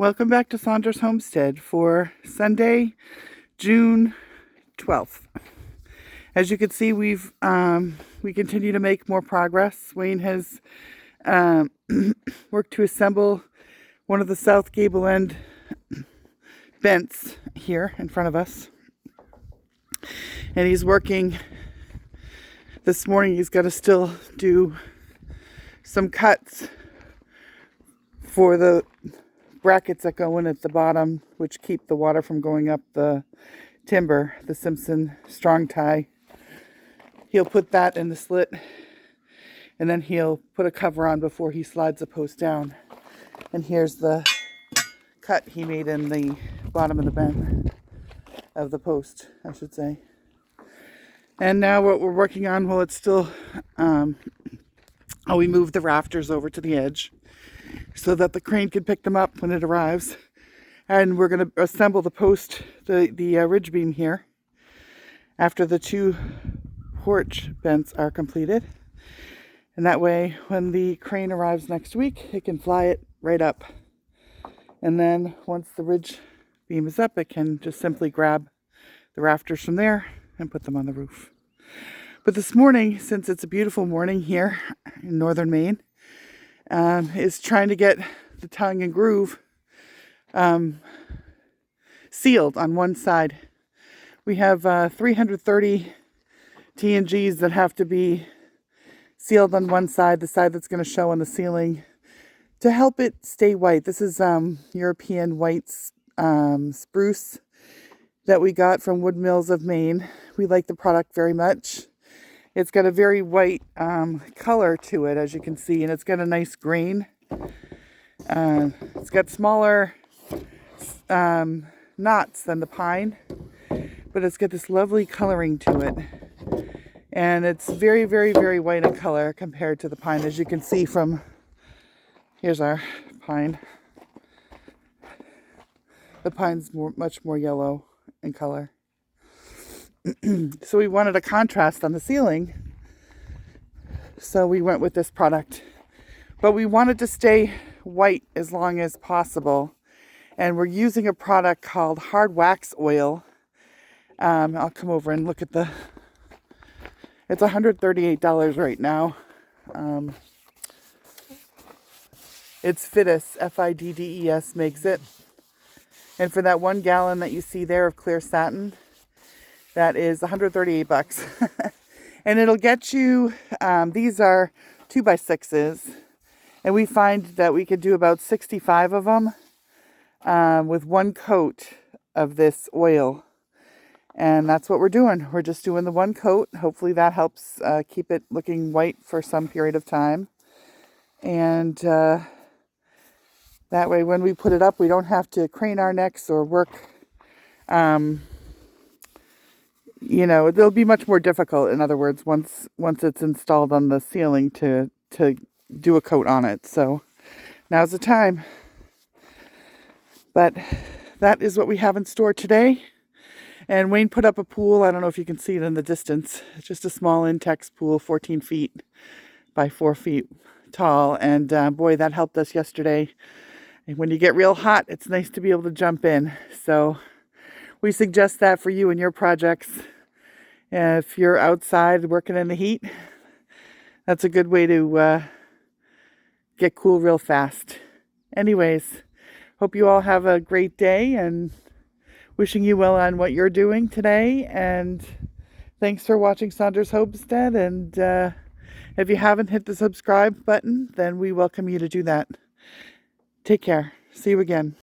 Welcome back to Saunders Homestead for Sunday, June 12th. As you can see, we continue to make more progress. Wayne has worked to assemble one of the south gable end vents here in front of us. And he's working this morning. He's got to still do some cuts for the brackets that go in at the bottom, which keep the water from going up the timber, the Simpson Strong Tie. He'll put that in the slit, and then he'll put a cover on before he slides the post down. And here's the cut he made in the bottom of the bend of the post, I should say. And now what we're working on, well, it's still, we moved the rafters over to the edge so that the crane can pick them up when it arrives. And we're going to assemble the post, the ridge beam here, after the two porch bents are completed. And that way, when the crane arrives next week, it can fly it right up. And then once the ridge beam is up, it can just simply grab the rafters from there and put them on the roof. But this morning, since it's a beautiful morning here in northern Maine, is trying to get the tongue and groove sealed on one side. We have 330 T&Gs that have to be sealed on one side, the side that's going to show on the ceiling, to help it stay white. This is European white spruce that we got from Wood Mills of Maine. We like the product very much. It's got a very white color to it, as you can see, and it's got a nice grain. It's got smaller knots than the pine, but it's got this lovely coloring to it. And it's very, very, very white in color compared to the pine, as you can see from, here's our pine. The pine's much more yellow in color. So we wanted a contrast on the ceiling, so we went with this product. But we wanted to stay white as long as possible, and we're using a product called hard wax oil. I'll come over and look at it's $138 right now. It's Fiddes, Fiddes makes it. And for that 1 gallon that you see there of clear satin, that is $138. And it'll get you, these are 2x6s. And we find that we could do about 65 of them with 1 coat of this oil. And that's what we're doing. We're just doing the 1 coat. Hopefully that helps keep it looking white for some period of time. And that way when we put it up, we don't have to crane our necks or work. It'll be much more difficult, in other words, once it's installed on the ceiling to do a coat on it. So now's the time. But that is what we have in store today. And Wayne put up a pool. I don't know if you can see it in the distance. It's just a small Intex pool, 14 feet by 4 feet tall. And boy, that helped us yesterday. And when you get real hot, it's nice to be able to jump in. So we suggest that for you and your projects. If you're outside working in the heat, that's a good way to get cool real fast. Anyways, hope you all have a great day, and wishing you well on what you're doing today. And thanks for watching Saunders Homestead. And if you haven't hit the subscribe button, then we welcome you to do that. Take care. See you again.